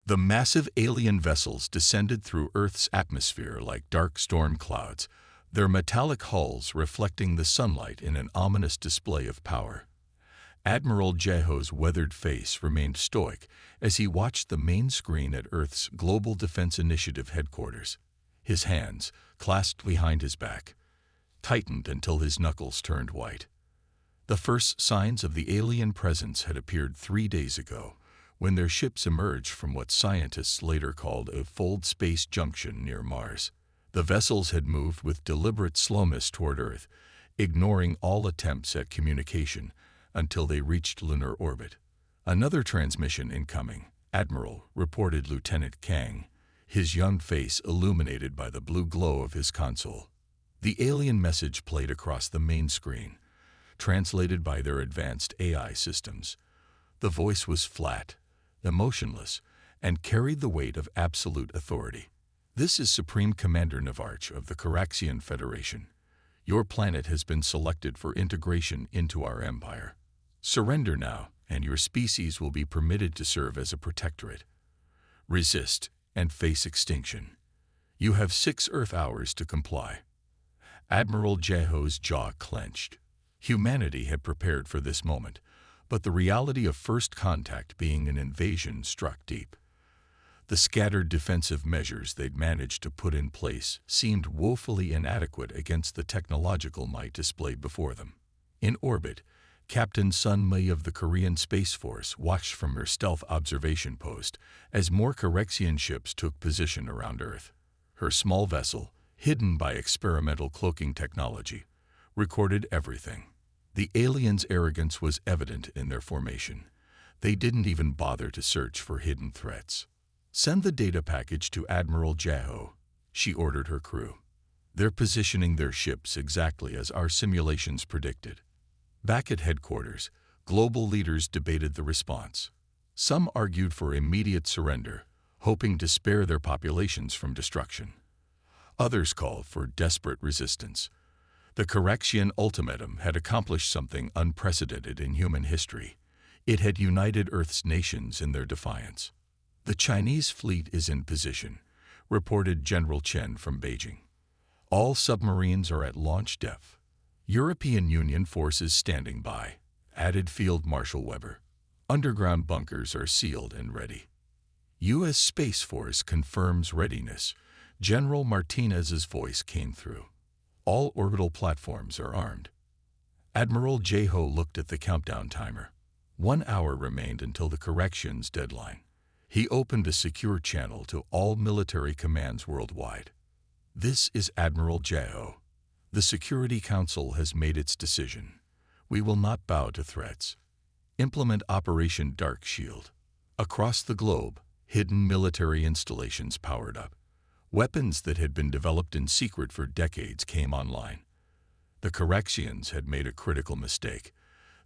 The massive alien vessels descended through Earth's atmosphere like dark storm clouds, their metallic hulls reflecting the sunlight in an ominous display of power. Admiral Jeho's weathered face remained stoic as he watched the main screen at Earth's Global Defense Initiative headquarters. His hands, clasped behind his back, tightened until his knuckles turned white. The first signs of the alien presence had appeared 3 days ago, when their ships emerged from what scientists later called a fold space junction near Mars. The vessels had moved with deliberate slowness toward Earth, ignoring all attempts at communication until they reached lunar orbit. "Another transmission incoming, Admiral," reported Lieutenant Kang, his young face illuminated by the blue glow of his console. The alien message played across the main screen, translated by their advanced AI systems. The voice was flat, emotionless, and carried the weight of absolute authority. "This is Supreme Commander Navarch of the Caraxian Federation. Your planet has been selected for integration into our empire. Surrender now, and your species will be permitted to serve as a protectorate. Resist and face extinction. You have 6 Earth hours to comply." Admiral Jeho's jaw clenched. Humanity had prepared for this moment, but the reality of first contact being an invasion struck deep. The scattered defensive measures they'd managed to put in place seemed woefully inadequate against the technological might displayed before them. In orbit, Captain Sun Mei of the Korean Space Force watched from her stealth observation post as more Caraxian ships took position around Earth. Her small vessel, hidden by experimental cloaking technology, recorded everything. The aliens' arrogance was evident in their formation. They didn't even bother to search for hidden threats. "Send the data package to Admiral Jeho," she ordered her crew. "They're positioning their ships exactly as our simulations predicted." Back at headquarters, global leaders debated the response. Some argued for immediate surrender, hoping to spare their populations from destruction. Others called for desperate resistance. The Caraxian ultimatum had accomplished something unprecedented in human history. It had united Earth's nations in their defiance. "The Chinese fleet is in position," reported General Chen from Beijing. "All submarines are at launch depth. European Union forces standing by," added Field Marshal Weber. "Underground bunkers are sealed and ready." "U.S. Space Force confirms readiness," General Martinez's voice came through. "All orbital platforms are armed." Admiral Jeho looked at the countdown timer. 1 hour remained until the corrections deadline. He opened a secure channel to all military commands worldwide. "This is Admiral Jeho. The Security Council has made its decision. We will not bow to threats. Implement Operation Dark Shield." Across the globe, hidden military installations powered up. Weapons that had been developed in secret for decades came online. The Caraxians had made a critical mistake.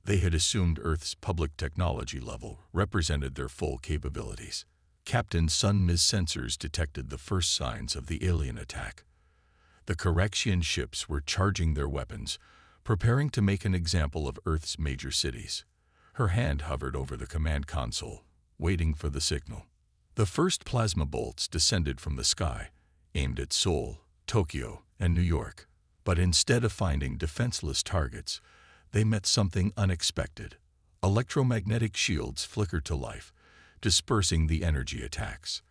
They had assumed Earth's public technology level represented their full capabilities. Captain Sun Mi's sensors detected the first signs of the alien attack. The Caraxian ships were charging their weapons, preparing to make an example of Earth's major cities. Her hand hovered over the command console, waiting for the signal. The first plasma bolts descended from the sky, aimed at Seoul, Tokyo, and New York. But instead of finding defenseless targets, they met something unexpected. Electromagnetic shields flickered to life, dispersing the energy attacks.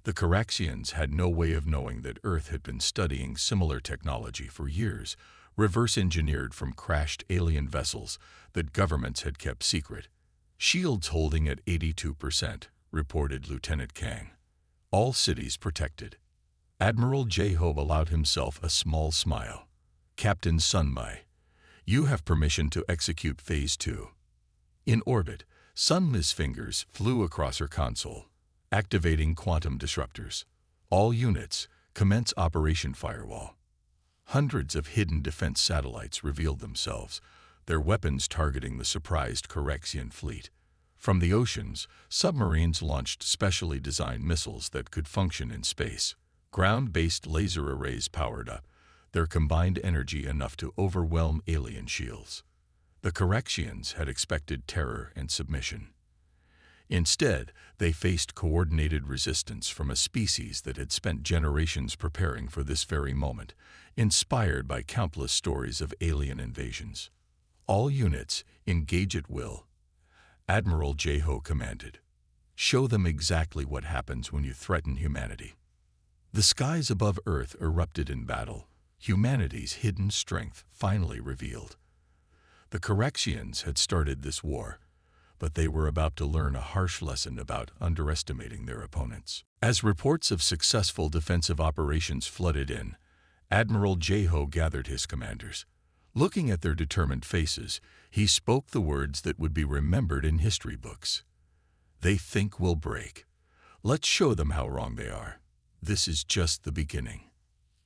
The Caraxians had no way of knowing that Earth had been studying similar technology for years, reverse-engineered from crashed alien vessels that governments had kept secret. "Shields holding at 82%, reported Lieutenant Kang. "All cities protected." Admiral Jeho allowed himself a small smile. "Captain Sun Mi, you have permission to execute Phase 2. In orbit, Sun Mi's fingers flew across her console, activating quantum disruptors. "All units, commence Operation Firewall." Hundreds of hidden defense satellites revealed themselves, their weapons targeting the surprised Caraxian fleet. From the oceans, submarines launched specially designed missiles that could function in space. Ground-based laser arrays powered up, their combined energy enough to overwhelm alien shields. The Caraxians had expected terror and submission. Instead, they faced coordinated resistance from a species that had spent generations preparing for this very moment, inspired by countless stories of alien invasions. All units, engage at will. Admiral Jeho commanded. Show them exactly what happens when you threaten humanity. The skies above Earth erupted in battle, humanity's hidden strength finally revealed. The Corrections had started this war, but they were about to learn a harsh lesson about underestimating their opponents. As reports of successful defensive operations flooded in, Admiral Jeho gathered his commanders. Looking at their determined faces, he spoke the words that would be remembered in history books. They think we'll break. Let's show them how wrong they are. This is just the beginning.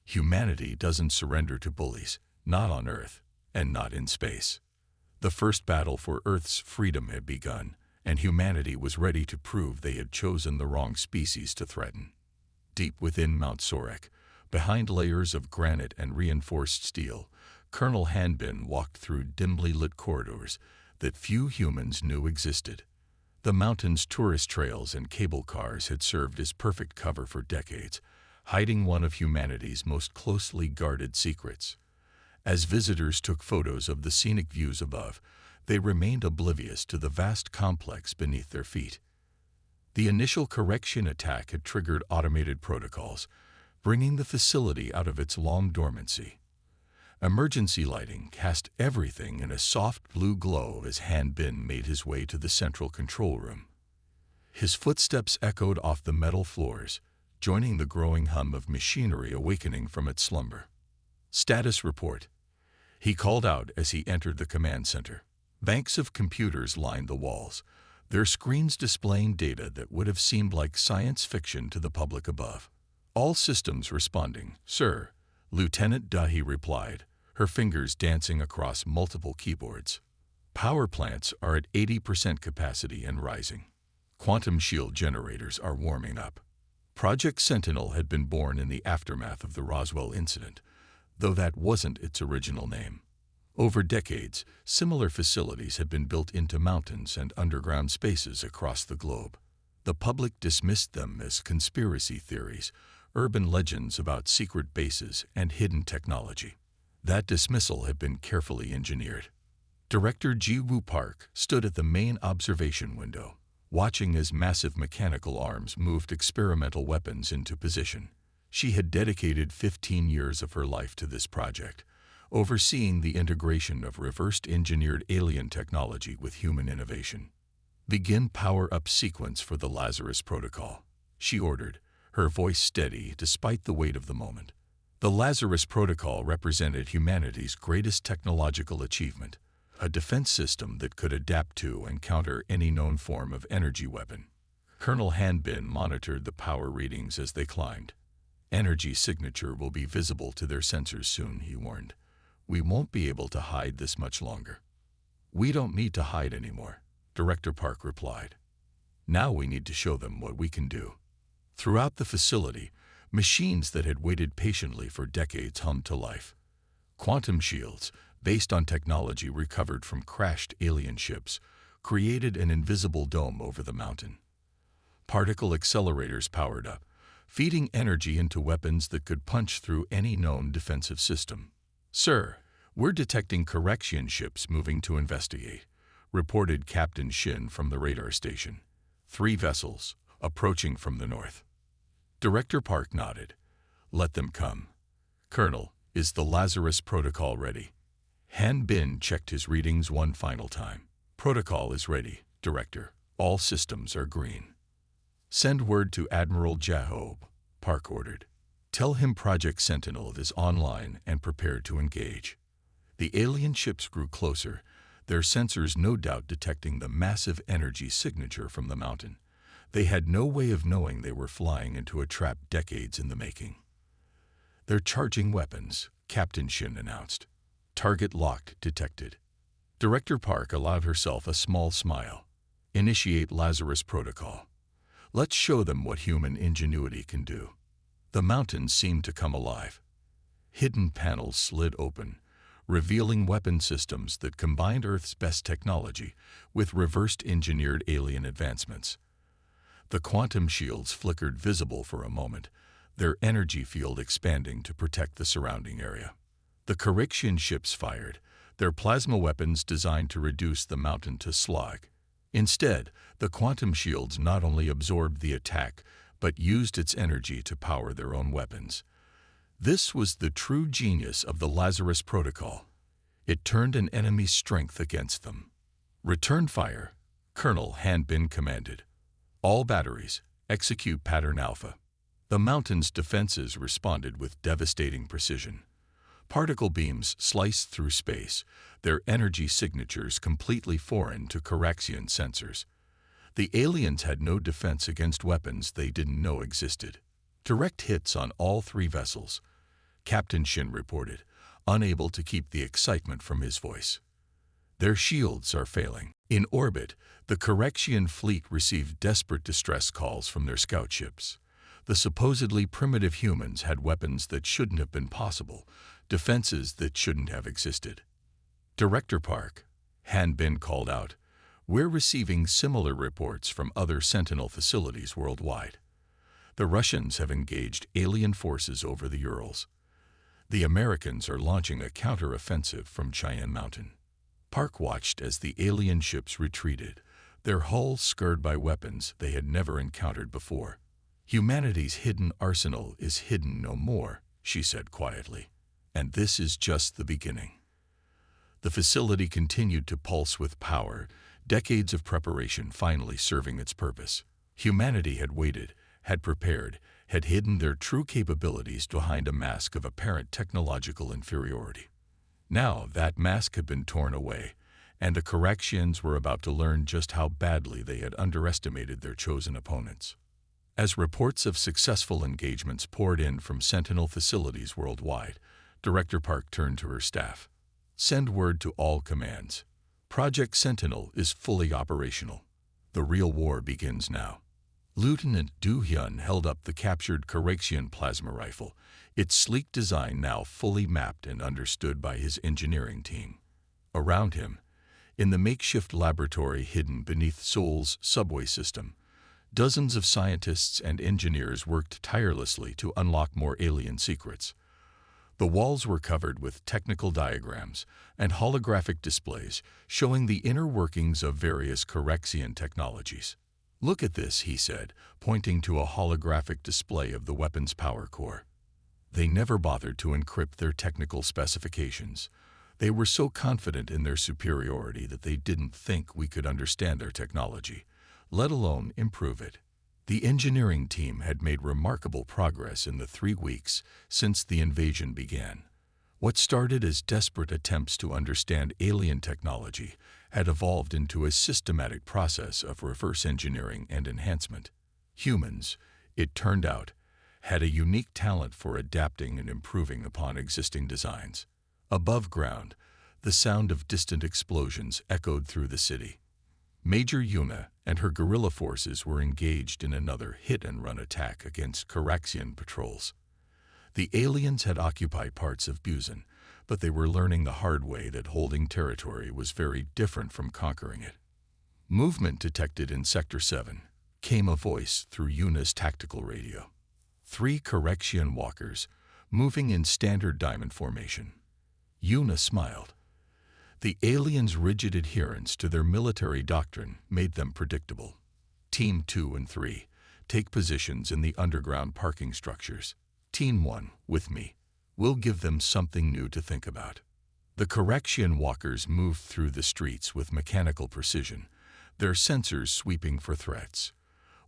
Humanity doesn't surrender to bullies, not on Earth, and not in space. The first battle for Earth's freedom had begun, and humanity was ready to prove they had chosen the wrong species to threaten. Deep within Mount Sorek, behind layers of granite and reinforced steel, Colonel Hanbin walked through dimly lit corridors that few humans knew existed. The mountain's tourist trails and cable cars had served as perfect cover for decades, hiding one of humanity's most closely guarded secrets. As visitors took photos of the scenic views above, they remained oblivious to the vast complex beneath their feet. The initial correction attack had triggered automated protocols, bringing the facility out of its long dormancy. Emergency lighting cast everything in a soft blue glow as Hanbin made his way to the central control room. His footsteps echoed off the metal floors, joining the growing hum of machinery awakening from its slumber. Status report, he called out as he entered the command center. Banks of computers lined the walls, their screens displaying data that would have seemed like science fiction to the public above. All systems responding, sir, Lieutenant Dahi replied, her fingers dancing across multiple keyboards. Power plants are at 80% capacity and rising. Quantum shield generators are warming up. Project Sentinel had been born in the aftermath of the Roswell incident, though that wasn't its original name. Over decades, similar facilities had been built into mountains and underground spaces across the globe. The public dismissed them as conspiracy theories, urban legends about secret bases and hidden technology. That dismissal had been carefully engineered. Director Ji Woo Park stood at the main observation window, watching as massive mechanical arms moved experimental weapons into position. She had dedicated 15 years of her life to this project, overseeing the integration of reverse-engineered alien technology with human innovation. Begin power-up sequence for the Lazarus Protocol, she ordered, her voice steady despite the weight of the moment. The Lazarus Protocol represented humanity's greatest technological achievement, a defense system that could adapt to and counter any known form of energy weapon. Colonel Hanbin monitored the power readings as they climbed. Energy signature will be visible to their sensors soon, he warned. We won't be able to hide this much longer. We don't need to hide anymore, Director Park replied. Now we need to show them what we can do. Throughout the facility, machines that had waited patiently for decades hummed to life. Quantum shields, based on technology recovered from crashed alien ships, created an invisible dome over the mountain. Particle accelerators powered up, feeding energy into weapons that could punch through any known defensive system. Sir, we're detecting correction ships moving to investigate, reported Captain Shin from the radar station. 3 vessels, approaching from the north. Director Park nodded. Let them come. Colonel, is the Lazarus Protocol ready? Hanbin checked his readings one final time. Protocol is ready, Director. All systems are green. Send word to Admiral Jeho, Park ordered. Tell him Project Sentinel is online and prepared to engage. The alien ships grew closer, their sensors no doubt detecting the massive energy signature from the mountain. They had no way of knowing they were flying into a trap decades in the making. They're charging weapons, Captain Shin announced. Target locked detected. Director Park allowed herself a small smile. Initiate Lazarus Protocol. Let's show them what human ingenuity can do. The mountains seemed to come alive. Hidden panels slid open, revealing weapon systems that combined Earth's best technology with reversed engineered alien advancements. The quantum shields flickered visible for a moment, their energy field expanding to protect the surrounding area. The Correction ships fired, their plasma weapons designed to reduce the mountain to slag. Instead, the quantum shields not only absorbed the attack, but used its energy to power their own weapons. This was the true genius of the Lazarus Protocol. It turned an enemy's strength against them. Return fire, Colonel Hanbin commanded. All batteries, execute pattern alpha. The mountain's defenses responded with devastating precision. Particle beams sliced through space, their energy signatures completely foreign to Coraxian sensors. The aliens had no defense against weapons they didn't know existed. Direct hits on all three vessels, Captain Shin reported, unable to keep the excitement from his voice. Their shields are failing. In orbit, the Coraxian fleet received desperate distress calls from their scout ships. The supposedly primitive humans had weapons that shouldn't have been possible, defenses that shouldn't have existed. Director Park, Hanbin called out, we're receiving similar reports from other Sentinel facilities worldwide. The Russians have engaged alien forces over the Urals. The Americans are launching a counter-offensive from Cheyenne Mountain. Park watched as the alien ships retreated, their hulls scarred by weapons they had never encountered before. Humanity's hidden arsenal is hidden no more, she said quietly, and this is just the beginning. The facility continued to pulse with power, decades of preparation finally serving its purpose. Humanity had waited, had prepared, had hidden their true capabilities behind a mask of apparent technological inferiority. Now that mask had been torn away, and the Coraxians were about to learn just how badly they had underestimated their chosen opponents. As reports of successful engagements poured in from Sentinel facilities worldwide, Director Park turned to her staff. Send word to all commands. Project Sentinel is fully operational. The real war begins now. Lieutenant Du Hyun held up the captured Coraxian plasma rifle, its sleek design now fully mapped and understood by his engineering team. Around him, in the makeshift laboratory hidden beneath Seoul's subway system, dozens of scientists and engineers worked tirelessly to unlock more alien secrets. The walls were covered with technical diagrams and holographic displays showing the inner workings of various Coraxian technologies. Look at this, he said, pointing to a holographic display of the weapon's power core. They never bothered to encrypt their technical specifications. They were so confident in their superiority that they didn't think we could understand their technology, let alone improve it. The engineering team had made remarkable progress in the 3 weeks since the invasion began. What started as desperate attempts to understand alien technology had evolved into a systematic process of reverse engineering and enhancement. Humans, it turned out, had a unique talent for adapting and improving upon existing designs. Above ground, the sound of distant explosions echoed through the city. Major Yuna and her guerrilla forces were engaged in another hit-and-run attack against Coraxian patrols. The aliens had occupied parts of Busan, but they were learning the hard way that holding territory was very different from conquering it. Movement detected in Sector 7, came a voice through Yuna's tactical radio. 3 Coraxian walkers, moving in standard diamond formation. Yuna smiled. The aliens' rigid adherence to their military doctrine made them predictable. Team 2 and 3, take positions in the underground parking structures. Team 1, with me. We'll give them something new to think about. The Coraxian walkers moved through the streets with mechanical precision, their sensors sweeping for threats.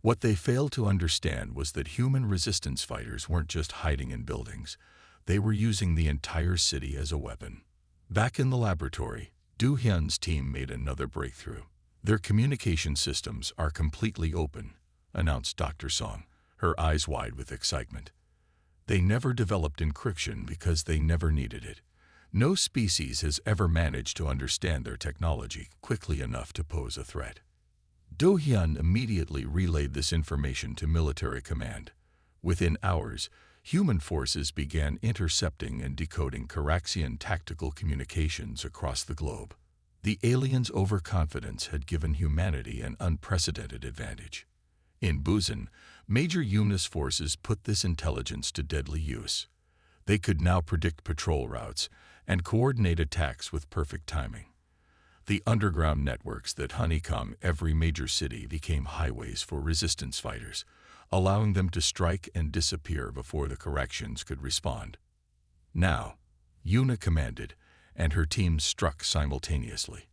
What they failed to understand was that human resistance fighters weren't just hiding in buildings. They were using the entire city as a weapon. Back in the laboratory, Du Hyun's team made another breakthrough. Their communication systems are completely open, announced Dr. Song, her eyes wide with excitement. They never developed encryption because they never needed it. No species has ever managed to understand their technology quickly enough to pose a threat. Do Hyun immediately relayed this information to military command. Within hours, human forces began intercepting and decoding Caraxian tactical communications across the globe. The aliens' overconfidence had given humanity an unprecedented advantage. In Busan, major UNIS forces put this intelligence to deadly use. They could now predict patrol routes and coordinate attacks with perfect timing. The underground networks that honeycomb every major city became highways for resistance fighters, allowing them to strike and disappear before the corrections could respond. Now, Yuna commanded, and her teams struck simultaneously.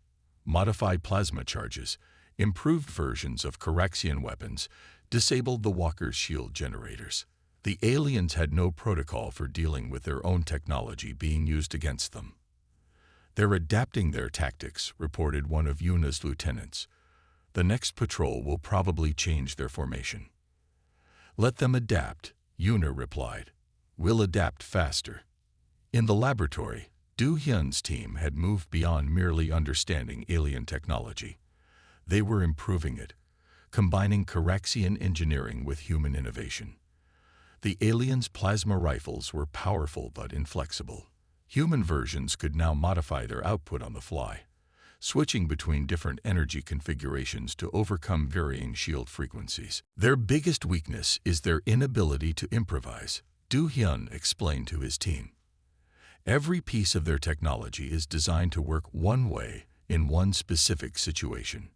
Modified plasma charges, improved versions of Caraxian weapons, disabled the Walker's shield generators. The aliens had no protocol for dealing with their own technology being used against them. "They're adapting their tactics," reported one of Yuna's lieutenants. "The next patrol will probably change their formation." "Let them adapt," Yuna replied. "We'll adapt faster." In the laboratory, Du Hyun's team had moved beyond merely understanding alien technology. They were improving it, combining Caraxian engineering with human innovation. The aliens' plasma rifles were powerful but inflexible. Human versions could now modify their output on the fly, switching between different energy configurations to overcome varying shield frequencies. "Their biggest weakness is their inability to improvise," Du Hyun explained to his team. "Every piece of their technology is designed to work one way in one specific situation.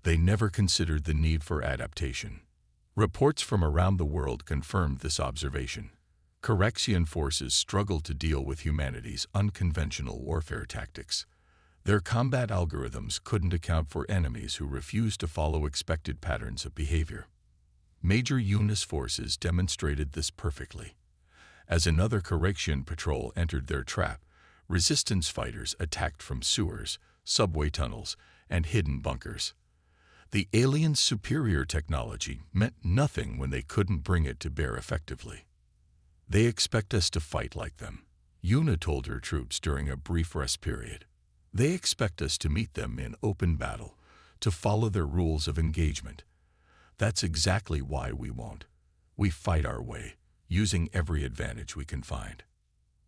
They never considered the need for adaptation." Reports from around the world confirmed this observation. Caraxian forces struggled to deal with humanity's unconventional warfare tactics. Their combat algorithms couldn't account for enemies who refused to follow expected patterns of behavior. Major UNIS forces demonstrated this perfectly. As another Caraxian patrol entered their trap, resistance fighters attacked from sewers, subway tunnels, and hidden bunkers. The aliens' superior technology meant nothing when they couldn't bring it to bear effectively. "They expect us to fight like them," Yuna told her troops during a brief rest period. "They expect us to meet them in open battle, to follow their rules of engagement. That's exactly why we won't. We fight our way, using every advantage we can find."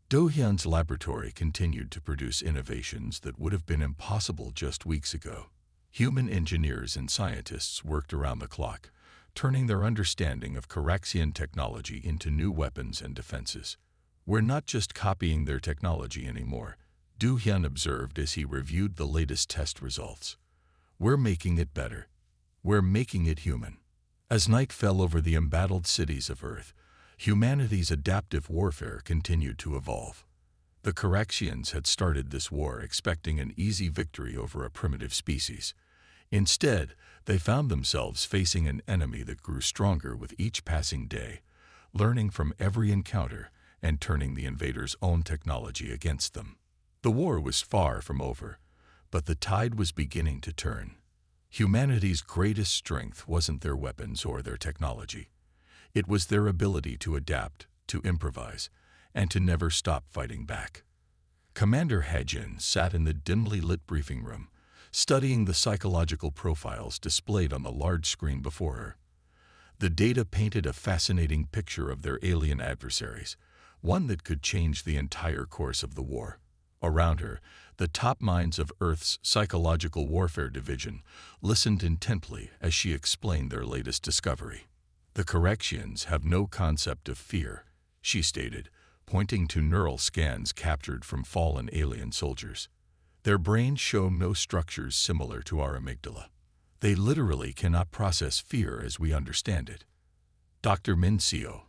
Do Hyun's laboratory continued to produce innovations that would have been impossible just weeks ago. Human engineers and scientists worked around the clock, turning their understanding of Caraxian technology into new weapons and defenses. "We're not just copying their technology anymore," Du Hyun observed as he reviewed the latest test results. "We're making it better. We're making it human." As night fell over the embattled cities of Earth, humanity's adaptive warfare continued to evolve. The Caraxians had started this war expecting an easy victory over a primitive species. Instead, they found themselves facing an enemy that grew stronger with each passing day, learning from every encounter and turning the invaders' own technology against them. The war was far from over, but the tide was beginning to turn. Humanity's greatest strength wasn't their weapons or their technology. It was their ability to adapt, to improvise, and to never stop fighting back. Commander Hajin sat in the dimly lit briefing room, studying the psychological profiles displayed on the large screen before her. The data painted a fascinating picture of their alien adversaries, one that could change the entire course of the war. Around her, the top minds of Earth's Psychological Warfare Division listened intently as she explained their latest discovery. "The Caraxians have no concept of fear," she stated, pointing to neural scans captured from fallen alien soldiers. "Their brains show no structures similar to our amygdala. They literally cannot process fear as we understand it." Dr. Min Seo,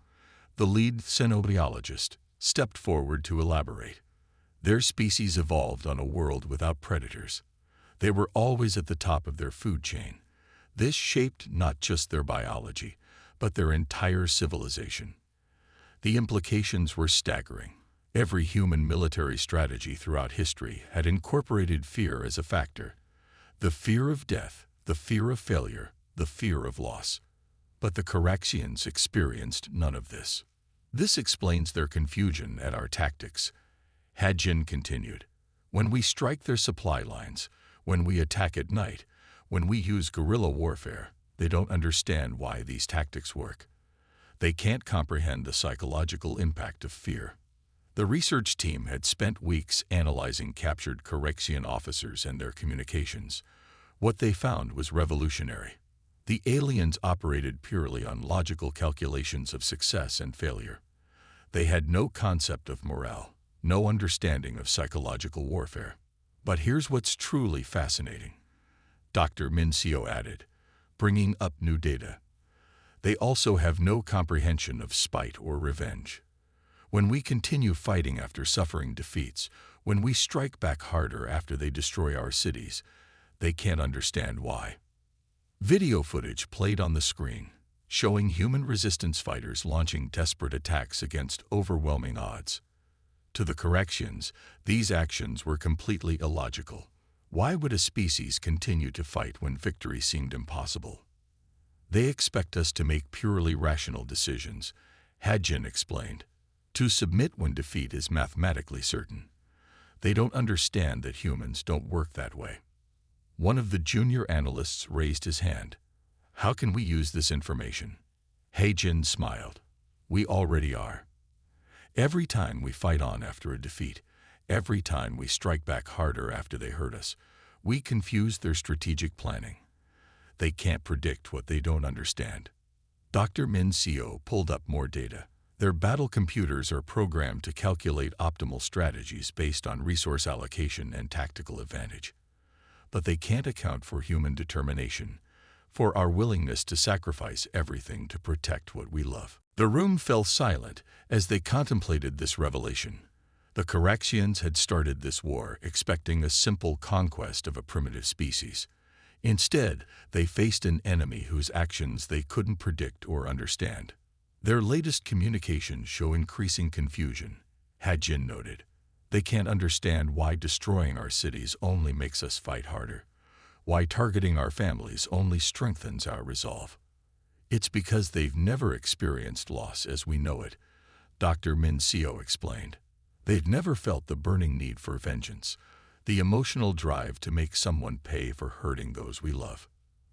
the lead xenobiologist, stepped forward to elaborate. "Their species evolved on a world without predators. They were always at the top of their food chain. This shaped not just their biology, but their entire civilization." The implications were staggering. Every human military strategy throughout history had incorporated fear as a factor. The fear of death, the fear of failure, the fear of loss. But the Caraxians experienced none of this. "This explains their confusion at our tactics," Hajin continued. "When we strike their supply lines, when we attack at night, when we use guerrilla warfare, they don't understand why these tactics work. They can't comprehend the psychological impact of fear. The research team had spent weeks analyzing captured Correction officers and their communications. What they found was revolutionary. The aliens operated purely on logical calculations of success and failure. They had no concept of morale, no understanding of psychological warfare. But here's what's truly fascinating, Dr. Mincio added, bringing up new data. They also have no comprehension of spite or revenge. When we continue fighting after suffering defeats, when we strike back harder after they destroy our cities, they can't understand why. Video footage played on the screen, showing human resistance fighters launching desperate attacks against overwhelming odds. To the Corrections, these actions were completely illogical. Why would a species continue to fight when victory seemed impossible? They expect us to make purely rational decisions, Hadjin explained, to submit when defeat is mathematically certain. They don't understand that humans don't work that way. One of the junior analysts raised his hand. How can we use this information? Hadjin smiled. We already are. Every time we fight on after a defeat, every time we strike back harder after they hurt us, we confuse their strategic planning. They can't predict what they don't understand. Dr. Mincio pulled up more data. Their battle computers are programmed to calculate optimal strategies based on resource allocation and tactical advantage. But they can't account for human determination, for our willingness to sacrifice everything to protect what we love. The room fell silent as they contemplated this revelation. The Corrections had started this war expecting a simple conquest of a primitive species. Instead, they faced an enemy whose actions they couldn't predict or understand. Their latest communications show increasing confusion, Hadjin noted. They can't understand why destroying our cities only makes us fight harder, why targeting our families only strengthens our resolve. It's because they've never experienced loss as we know it, Dr. Mincio explained. They've never felt the burning need for vengeance, the emotional drive to make someone pay for hurting those we love.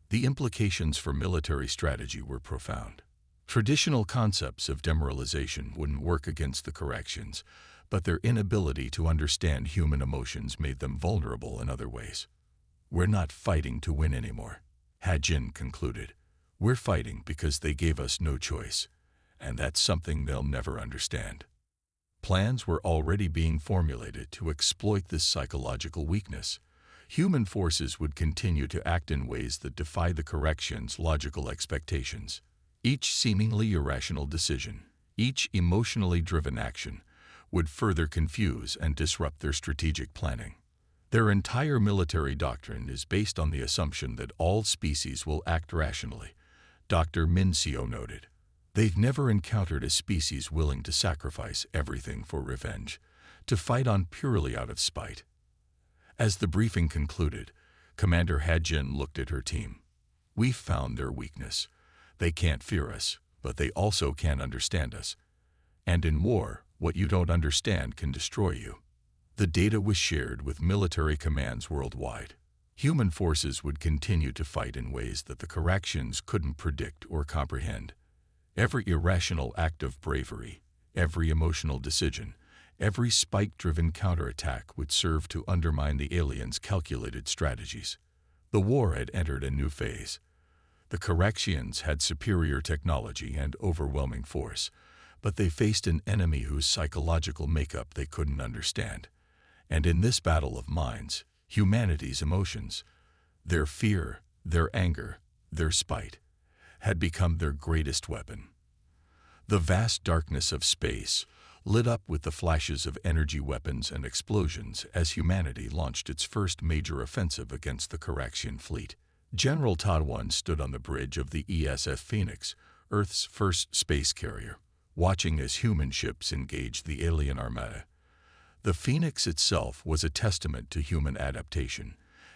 The implications for military strategy were profound. Traditional concepts of demoralization wouldn't work against the Corrections, but their inability to understand human emotions made them vulnerable in other ways. We're not fighting to win anymore, Hadjin concluded. We're fighting because they gave us no choice, and that's something they'll never understand. Plans were already being formulated to exploit this psychological weakness. Human forces would continue to act in ways that defy the Corrections' logical expectations. Each seemingly irrational decision, each emotionally driven action, would further confuse and disrupt their strategic planning. Their entire military doctrine is based on the assumption that all species will act rationally, Dr. Mincio noted. They've never encountered a species willing to sacrifice everything for revenge, to fight on purely out of spite. As the briefing concluded, Commander Hadjin looked at her team. We've found their weakness. They can't fear us, but they also can't understand us. And in war, what you don't understand can destroy you. The data was shared with military commands worldwide. Human forces would continue to fight in ways that the Corrections couldn't predict or comprehend. Every irrational act of bravery, every emotional decision, every spike-driven counterattack would serve to undermine the aliens' calculated strategies. The war had entered a new phase. The Corrections had superior technology and overwhelming force, but they faced an enemy whose psychological makeup they couldn't understand. And in this battle of minds, humanity's emotions, their fear, their anger, their spite, had become their greatest weapon. The vast darkness of space lit up with the flashes of energy weapons and explosions as humanity launched its first major offensive against the Correction fleet. General Tadwan stood on the bridge of the ESF Phoenix, Earth's first space carrier, watching as human ships engaged the alien armada. The Phoenix itself was a testament to human adaptation,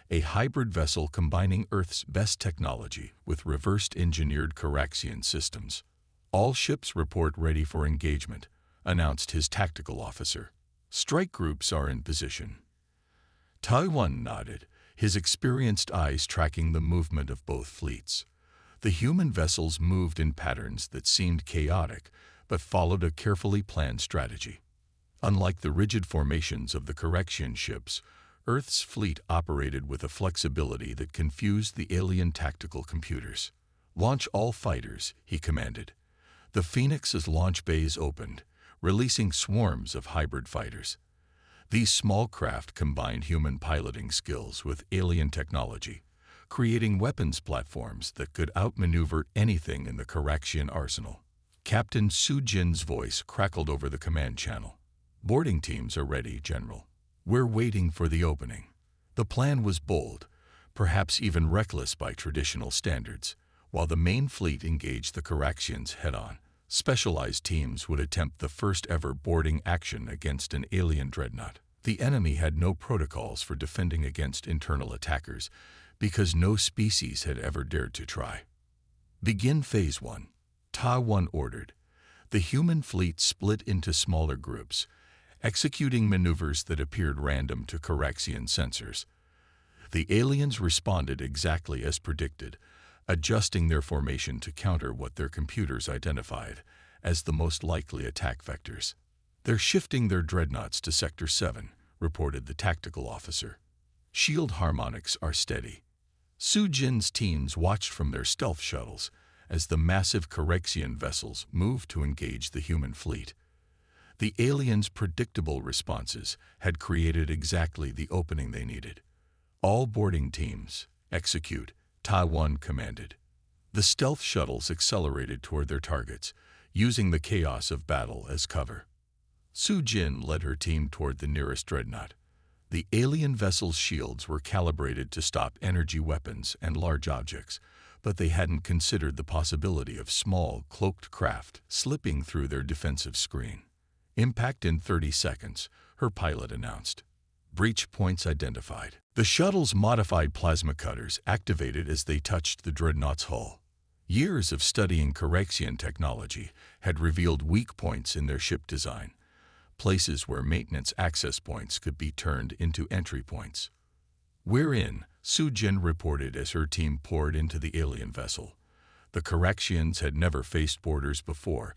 a hybrid vessel combining Earth's best technology with reversed-engineered Correction systems. All ships report ready for engagement, announced his tactical officer. Strike groups are in position. Taiwan nodded, his experienced eyes tracking the movement of both fleets. The human vessels moved in patterns that seemed chaotic, but followed a carefully planned strategy. Unlike the rigid formations of the correction ships, Earth's fleet operated with a flexibility that confused the alien tactical computers. "Launch all fighters," he commanded. The Phoenix's launch bays opened, releasing swarms of hybrid fighters. These small craft combined human piloting skills with alien technology, creating weapons platforms that could outmaneuver anything in the Correction arsenal. Captain Su Jin's voice crackled over the command channel. "Boarding teams are ready, General. We're waiting for the opening." The plan was bold, perhaps even reckless by traditional standards. While the main fleet engaged the Corrections head-on, specialized teams would attempt the first-ever boarding action against an alien dreadnought. The enemy had no protocols for defending against internal attackers because no species had ever dared to try. "Begin Phase 1, Ta 1 ordered. The human fleet split into smaller groups, executing maneuvers that appeared random to Correction sensors. The aliens responded exactly as predicted, adjusting their formation to counter what their computers identified as the most likely attack vectors. "They're shifting their dreadnoughts to Sector 7, reported the tactical officer. "Shield harmonics are steady." Su Jin's teams watched from their stealth shuttles as the massive Correction vessels moved to engage the human fleet. The aliens' predictable responses had created exactly the opening they needed. "All boarding teams, execute," Ta 1 commanded. The stealth shuttles accelerated toward their targets, using the chaos of battle as cover. Su Jin led her team toward the nearest dreadnought. The alien vessel's shields were calibrated to stop energy weapons and large objects, but they hadn't considered the possibility of small, cloaked craft slipping through their defensive screen. "Impact in 30 seconds, her pilot announced. Breach points identified. The shuttle's modified plasma cutters activated as they touched the dreadnought's hull. Years of studying Correction technology had revealed weak points in their ship design, places where maintenance access points could be turned into entry points. "We're in," Su Jin reported as her team poured into the alien vessel. The Corrections had never faced boarders before,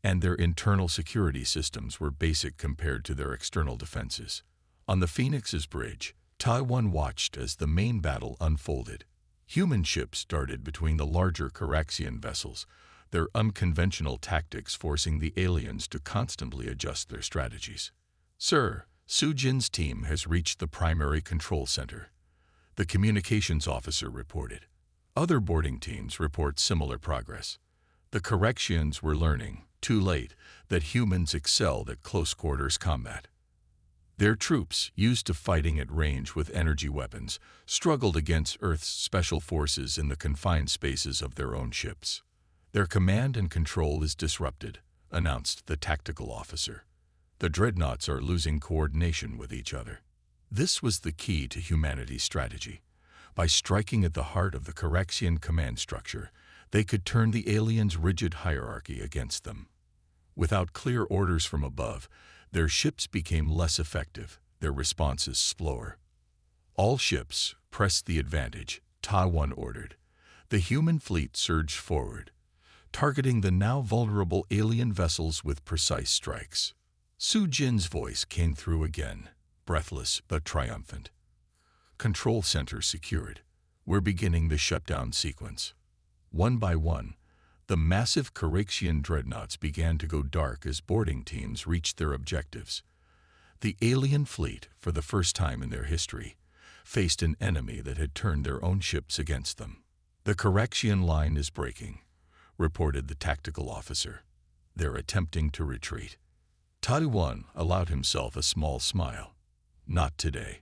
and their internal security systems were basic compared to their external defenses. On the Phoenix's bridge, Ta 1 watched as the main battle unfolded. Human ships darted between the larger Correction vessels, their unconventional tactics forcing the aliens to constantly adjust their strategies. "Sir, Su Jin's team has reached the primary control center," the communications officer reported. Other boarding teams report similar progress. The Corrections were learning, too late, that humans excelled at close-quarters combat. Their troops, used to fighting at range with energy weapons, struggled against Earth's special forces in the confined spaces of their own ships. "Their command and control is disrupted," announced the tactical officer. "The dreadnoughts are losing coordination with each other." This was the key to humanity's strategy. By striking at the heart of the Correction command structure, they could turn the aliens' rigid hierarchy against them. Without clear orders from above, their ships became less effective, their responses slower. "All ships, press the advantage," Ta 1 ordered. The human fleet surged forward, targeting the now vulnerable alien vessels with precise strikes. Su Jin's voice came through again, breathless but triumphant. "Control center secured. We're beginning the shutdown sequence." One by one, the massive Correction dreadnoughts began to go dark as boarding teams reached their objectives. The alien fleet, for the first time in their history, faced an enemy that had turned their own ships against them. "The Correction line is breaking," reported the tactical officer. "They're attempting to retreat." Ta 1 allowed himself a small smile. "Not today.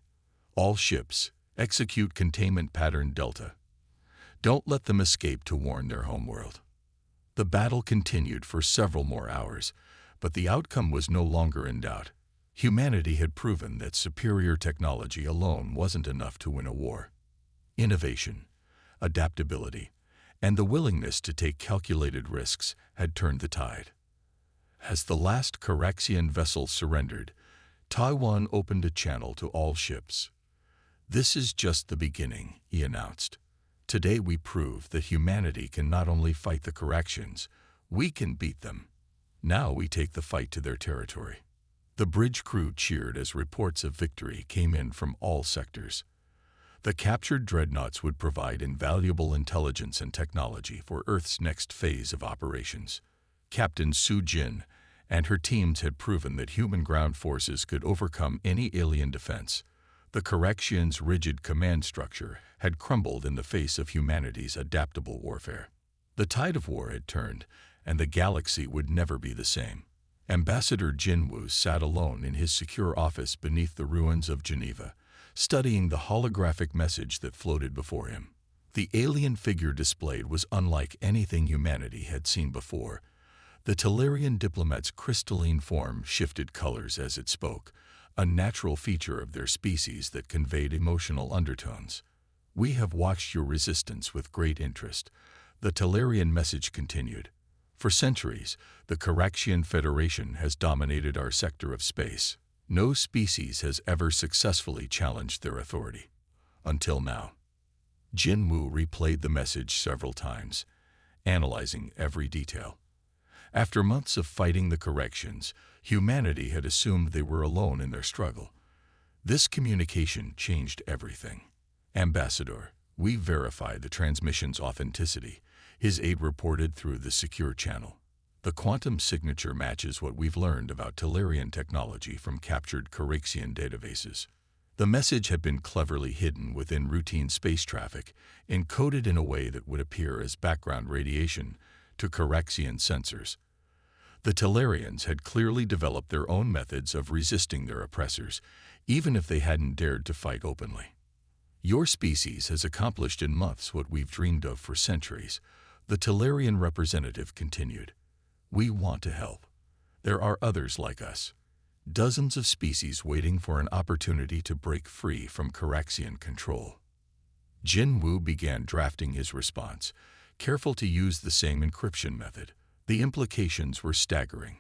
All ships, execute containment pattern Delta. Don't let them escape to warn their homeworld." The battle continued for several more hours, but the outcome was no longer in doubt. Humanity had proven that superior technology alone wasn't enough to win a war. Innovation, adaptability, and the willingness to take calculated risks had turned the tide. As the last Correction vessel surrendered, Ta 1 opened a channel to all ships. "This is just the beginning," he announced. Today we prove that humanity can not only fight the corrections, we can beat them. Now we take the fight to their territory. The bridge crew cheered as reports of victory came in from all sectors. The captured dreadnoughts would provide invaluable intelligence and technology for Earth's next phase of operations. Captain Su Jin and her teams had proven that human ground forces could overcome any alien defense. The Correction's rigid command structure had crumbled in the face of humanity's adaptable warfare. The tide of war had turned, and the galaxy would never be the same. Ambassador Jinwu sat alone in his secure office beneath the ruins of Geneva, studying the holographic message that floated before him. The alien figure displayed was unlike anything humanity had seen before. The Tellurian diplomat's crystalline form shifted colors as it spoke, a natural feature of their species that conveyed emotional undertones. "We have watched your resistance with great interest," the Tellurian message continued. "For centuries, the Correction Federation has dominated our sector of space. No species has ever successfully challenged their authority. Until now." Jinwu replayed the message several times, analyzing every detail. After months of fighting the corrections, humanity had assumed they were alone in their struggle. This communication changed everything. "Ambassador, we verify the transmission's authenticity," his aide reported through the secure channel. "The quantum signature matches what we've learned about Tellurian technology from captured Correction databases." The message had been cleverly hidden within routine space traffic, encoded in a way that would appear as background radiation to Correction sensors. The Tellurians had clearly developed their own methods of resisting their oppressors, even if they hadn't dared to fight openly. "Your species has accomplished in months what we've dreamed of for centuries," the Tellurian representative continued. "We want to help. There are others like us. Dozens of species waiting for an opportunity to break free from Correction control." Jinwu began drafting his response, careful to use the same encryption method. The implications were staggering.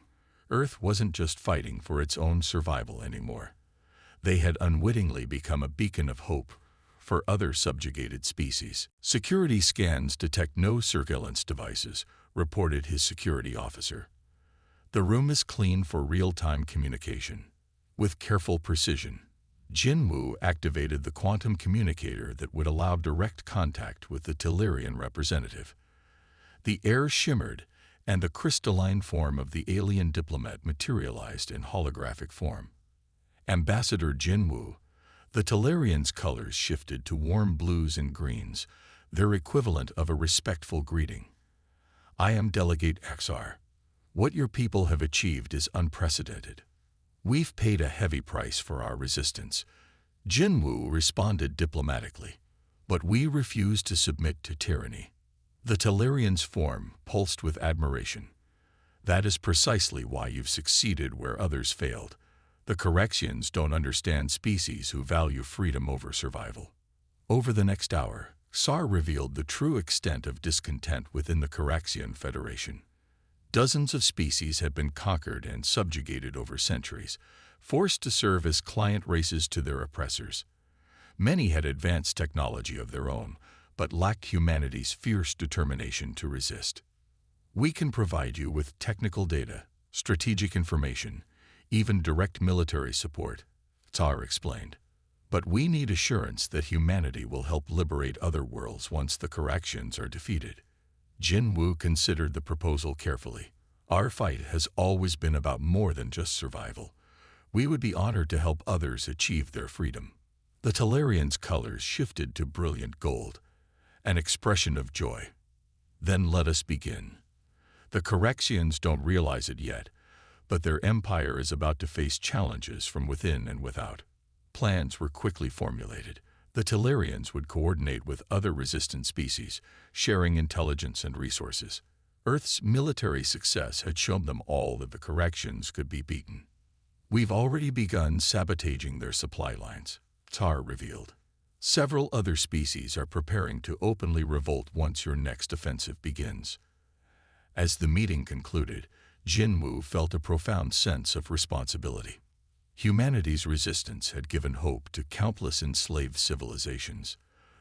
Earth wasn't just fighting for its own survival anymore. They had unwittingly become a beacon of hope for other subjugated species. "Security scans detect no surveillance devices," reported his security officer. "The room is clean for real-time communication." With careful precision, Jinwu activated the quantum communicator that would allow direct contact with the Tellurian representative. The air shimmered, and the crystalline form of the alien diplomat materialized in holographic form. "Ambassador Jinwu," the Tellurian's colors shifted to warm blues and greens, their equivalent of a respectful greeting. "I am Delegate XR. What your people have achieved is unprecedented. We've paid a heavy price for our resistance." Jinwu responded diplomatically, "But we refuse to submit to tyranny." The Tellurian's form pulsed with admiration. "That is precisely why you've succeeded where others failed. The Corrections don't understand species who value freedom over survival." Over the next hour, XR revealed the true extent of discontent within the Correction Federation. Dozens of species had been conquered and subjugated over centuries, forced to serve as client races to their oppressors. Many had advanced technology of their own, but lacked humanity's fierce determination to resist. "We can provide you with technical data, strategic information, even direct military support," Tsar explained. "But we need assurance that humanity will help liberate other worlds once the corrections are defeated." Jinwu considered the proposal carefully. "Our fight has always been about more than just survival. We would be honored to help others achieve their freedom." The Tellurian's colors shifted to brilliant gold, an expression of joy. "Then let us begin. The Corrections don't realize it yet, but their empire is about to face challenges from within and without." Plans were quickly formulated. The Tellurians would coordinate with other resistant species, sharing intelligence and resources. Earth's military success had shown them all that the Corrections could be beaten. "We've already begun sabotaging their supply lines," Tar revealed. "Several other species are preparing to openly revolt once your next offensive begins." As the meeting concluded, Jinwu felt a profound sense of responsibility. Humanity's resistance had given hope to countless enslaved civilizations.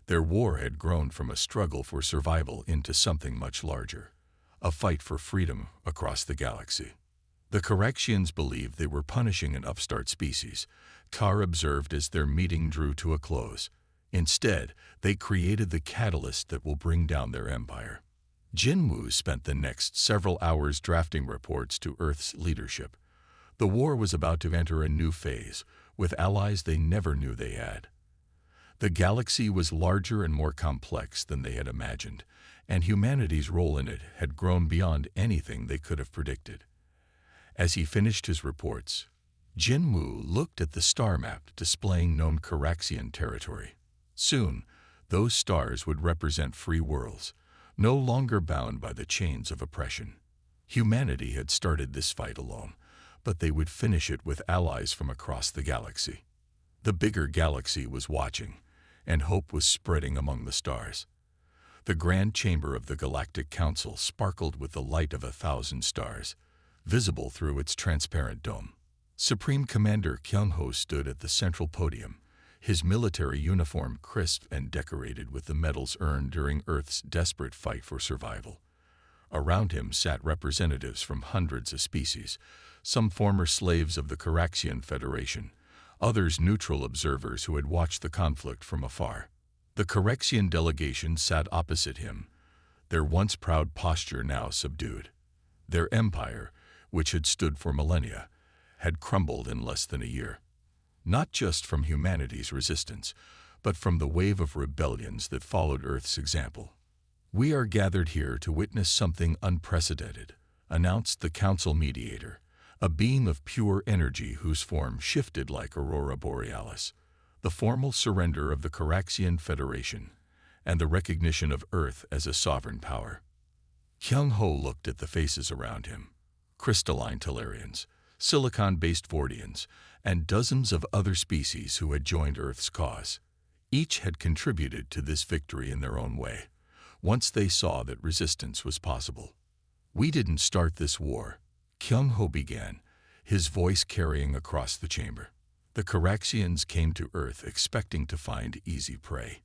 Their war had grown from a struggle for survival into something much larger, a fight for freedom across the galaxy. The Corrections believed they were punishing an upstart species, Carr observed as their meeting drew to a close. Instead, they created the catalyst that will bring down their empire. Jinwu spent the next several hours drafting reports to Earth's leadership. The war was about to enter a new phase, with allies they never knew they had. The galaxy was larger and more complex than they had imagined, and humanity's role in it had grown beyond anything they could have predicted. As he finished his reports, Jinwu looked at the star map displaying known Caraxian territory. Soon, those stars would represent free worlds, no longer bound by the chains of oppression. Humanity had started this fight alone, but they would finish it with allies from across the galaxy. The bigger galaxy was watching, and hope was spreading among the stars. The grand chamber of the Galactic Council sparkled with the light of 1,000 stars, visible through its transparent dome. Supreme Commander Kyung-ho stood at the central podium, his military uniform crisp and decorated with the medals earned during Earth's desperate fight for survival. Around him sat representatives from hundreds of species, some former slaves of the Caraxian Federation, others neutral observers who had watched the conflict from afar. The Caraxian delegation sat opposite him, their once proud posture now subdued. Their empire, which had stood for millennia, had crumbled in less than a year. Not just from humanity's resistance, but from the wave of rebellions that followed Earth's example. "We are gathered here to witness something unprecedented," announced the council mediator, a beam of pure energy whose form shifted like aurora borealis. The formal surrender of the Caraxian Federation and the recognition of Earth as a sovereign power. Kyung-ho looked at the faces around him. Crystalline Talarians, silicon-based Vordians, and dozens of other species who had joined Earth's cause. Each had contributed to this victory in their own way, once they saw that resistance was possible. "We didn't start this war," Kyung-ho began, his voice carrying across the chamber. "The Caraxians came to Earth expecting to find easy prey.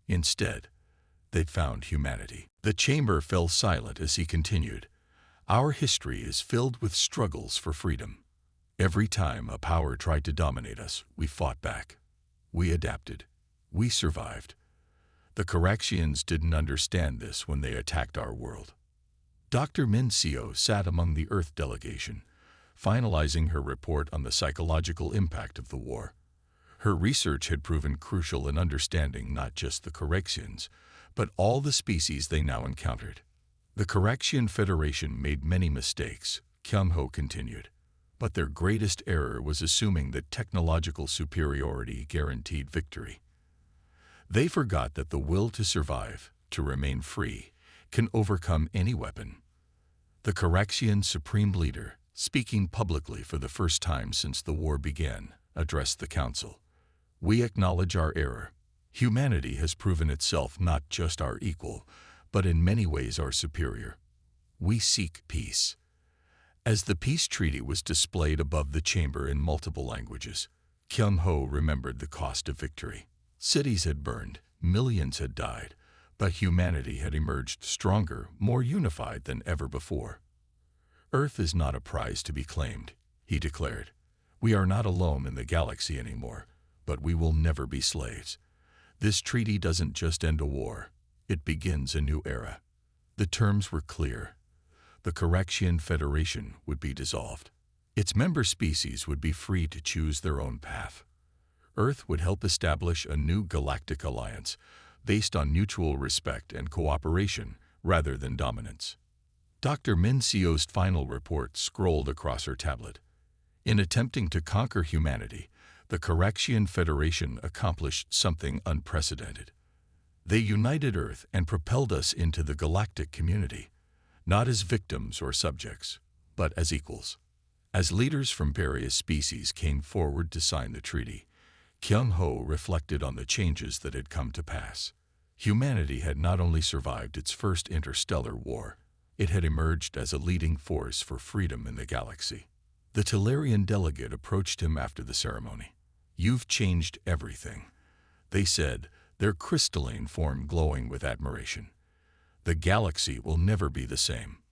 Instead, they found humanity." The chamber fell silent as he continued. "Our history is filled with struggles for freedom. Every time a power tried to dominate us, we fought back. We adapted. We survived. The Caraxians didn't understand this when they attacked our world." Dr. Min Seo sat among the Earth delegation, finalizing her report on the psychological impact of the war. Her research had proven crucial in understanding not just the Caraxians, but all the species they now encountered. "The Caraxian Federation made many mistakes," Kyung-ho continued, "but their greatest error was assuming that technological superiority guaranteed victory. They forgot that the will to survive, to remain free, can overcome any weapon." The Caraxian Supreme Leader, speaking publicly for the first time since the war began, addressed the council. "We acknowledge our error. Humanity has proven itself not just our equal, but in many ways our superior. We seek peace." As the peace treaty was displayed above the chamber in multiple languages, Kyung-ho remembered the cost of victory. Cities had burned, millions had died, but humanity had emerged stronger, more unified than ever before. "Earth is not a prize to be claimed," he declared. "We are not alone in the galaxy anymore, but we will never be slaves. This treaty doesn't just end a war, it begins a new era." The terms were clear. The Caraxian Federation would be dissolved. Its member species would be free to choose their own path. Earth would help establish a new galactic alliance based on mutual respect and cooperation rather than dominance. Dr. Min Seo's final report scrolled across her tablet. In attempting to conquer humanity, the Caraxian Federation accomplished something unprecedented. They united Earth and propelled us into the galactic community, not as victims or subjects, but as equals. As leaders from various species came forward to sign the treaty, Kyung-ho reflected on the changes that had come to pass. Humanity had not only survived its first interstellar war, it had emerged as a leading force for freedom in the galaxy. The Talarian delegate approached him after the ceremony. "You've changed everything," they said, their crystalline form glowing with admiration. "The galaxy will never be the same."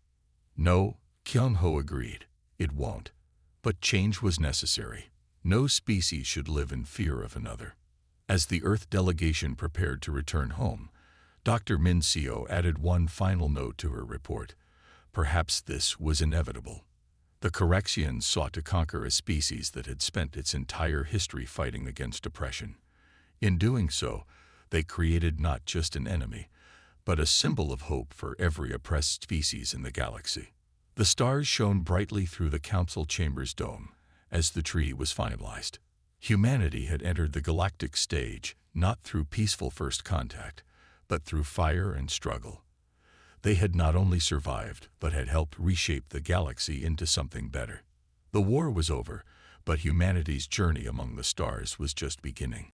"No," Kyung-ho agreed, "it won't. But change was necessary. No species should live in fear of another." As the Earth delegation prepared to return home, Dr. Min-seo added one final note to her report. Perhaps this was inevitable. The Correxians sought to conquer a species that had spent its entire history fighting against oppression. In doing so, they created not just an enemy, but a symbol of hope for every oppressed species in the galaxy. The stars shone brightly through the council chamber's dome as the treaty was finalized. Humanity had entered the galactic stage not through peaceful first contact, but through fire and struggle. They had not only survived, but had helped reshape the galaxy into something better. The war was over, but humanity's journey among the stars was just beginning.